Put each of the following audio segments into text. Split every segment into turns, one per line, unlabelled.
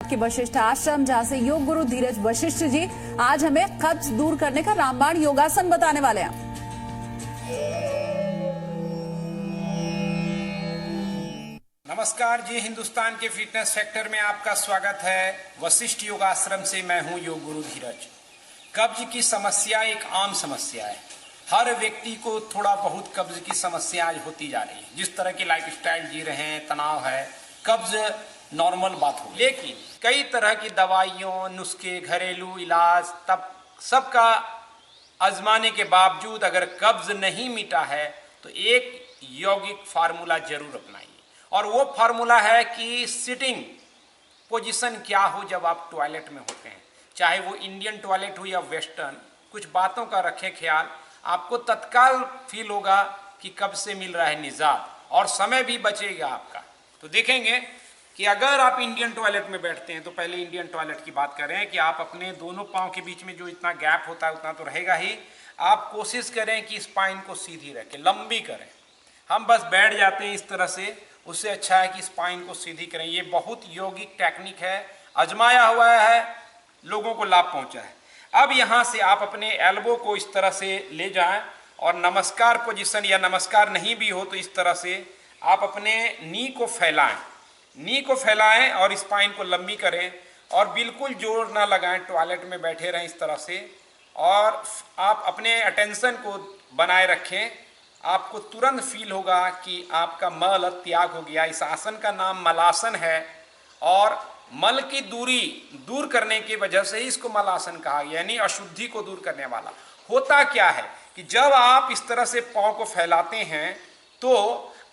गुजरात के वशिष्ठ आश्रम, जहां से योग गुरु धीरज वशिष्ठ जी आज हमें कब्ज दूर करने का रामबाण योगासन बताने वाले हैं।
नमस्कार जी, हिंदुस्तान के फिटनेस सेक्टर में आपका स्वागत है। वशिष्ठ योगाश्रम से मैं हूं योग गुरु धीरज। कब्ज की समस्या एक आम समस्या है। हर व्यक्ति को थोड़ा बहुत कब्ज की समस्या आज होती जा रही है। जिस तरह की लाइफस्टाइल जी रहे हैं, तनाव है, कब्ज नॉर्मल बात हो। लेकिन कई तरह की दवाइयों, नुस्खे, घरेलू इलाज, तब सबका आजमाने के बावजूद अगर कब्ज नहीं मिटा है तो एक यौगिक फार्मूला जरूर अपनाइए। और वो फार्मूला है कि सिटिंग पोजीशन क्या हो जब आप टॉयलेट में होते हैं, चाहे वो इंडियन टॉयलेट हो या वेस्टर्न। कुछ बातों का रखें ख्याल, आपको तत्काल फील होगा कि कब से मिल रहा है निजात, और समय भी बचेगा आपका। तो देखेंगे कि अगर आप इंडियन टॉयलेट में बैठते हैं तो पहले इंडियन टॉयलेट की बात करें कि आप अपने दोनों पाँव के बीच में जो इतना गैप होता है उतना तो रहेगा ही। आप कोशिश करें कि स्पाइन को सीधी रखें, लंबी करें। हम बस बैठ जाते हैं इस तरह से, उससे अच्छा है कि स्पाइन को सीधी करें। ये बहुत यौगिक टेक्निक है, आजमाया हुआ है, लोगों को लाभ पहुंचा है। अब यहाँ से आप अपने एल्बो को इस तरह से ले जाएं और नमस्कार पोजीशन, या नमस्कार नहीं भी हो तो इस तरह से आप अपने नी को फैलाएं। नी को फैलाएं और स्पाइन को लंबी करें और बिल्कुल जोर ना लगाएं, टॉयलेट में बैठे रहें इस तरह से। और आप अपने अटेंशन को बनाए रखें। आपको तुरंत फील होगा कि आपका मल त्याग हो गया। इस आसन का नाम मलासन है और मल की दूरी दूर करने की वजह से ही इसको मलासन कहा, यानी अशुद्धि को दूर करने वाला। होता क्या है कि जब आप इस तरह से पाँव को फैलाते हैं तो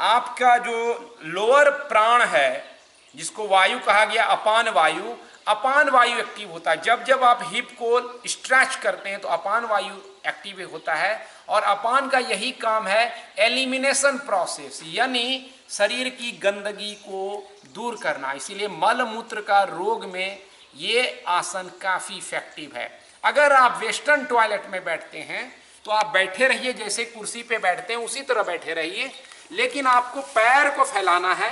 आपका जो लोअर प्राण है, जिसको वायु कहा गया अपान वायु, अपान वायु एक्टिव होता है। जब जब आप हिप को स्ट्रेच करते हैं तो अपान वायु एक्टिव होता है। और अपान का यही काम है, एलिमिनेशन प्रोसेस, यानी शरीर की गंदगी को दूर करना। इसीलिए मल मूत्र का रोग में ये आसन काफ़ी इफेक्टिव है। अगर आप वेस्टर्न टॉयलेट में बैठते हैं तो आप बैठे रहिए, जैसे कुर्सी पे बैठते हैं उसी तरह बैठे रहिए, लेकिन आपको पैर को फैलाना है,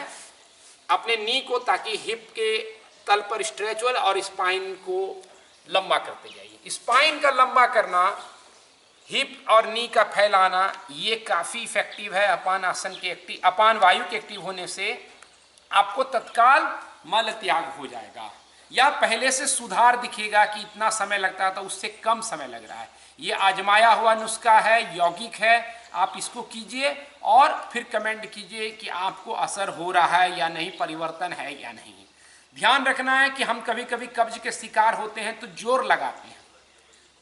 अपने नी को, ताकि हिप के तल पर स्ट्रेच हो और स्पाइन को लंबा करते जाइए। स्पाइन का लंबा करना, हिप और नी का फैलाना, ये काफ़ी इफेक्टिव है। अपान आसन के अपान वायु के एक्टिव होने से आपको तत्काल मल त्याग हो जाएगा, या पहले से सुधार दिखेगा कि इतना समय लगता था उससे कम समय लग रहा है। ये आजमाया हुआ नुस्खा है, यौगिक है। आप इसको कीजिए और फिर कमेंट कीजिए कि आपको असर हो रहा है या नहीं, परिवर्तन है या नहीं। ध्यान रखना है कि हम कभी कभी कब्ज के शिकार होते हैं तो जोर लगाते हैं,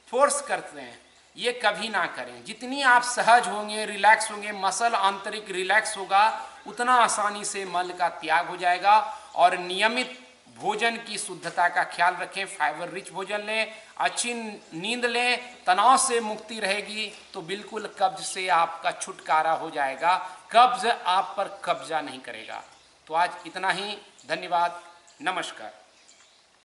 फोर्स करते हैं। ये कभी ना करें। जितनी आप सहज होंगे, रिलैक्स होंगे, मसल आंतरिक रिलैक्स होगा, उतना आसानी से मल का त्याग हो जाएगा। और नियमित भोजन की शुद्धता का ख्याल रखें, फाइबर रिच भोजन लें, अच्छी नींद लें, तनाव से मुक्ति रहेगी तो बिल्कुल कब्ज से आपका छुटकारा हो जाएगा। कब्ज आप पर कब्जा नहीं करेगा। तो आज इतना ही, धन्यवाद, नमस्कार।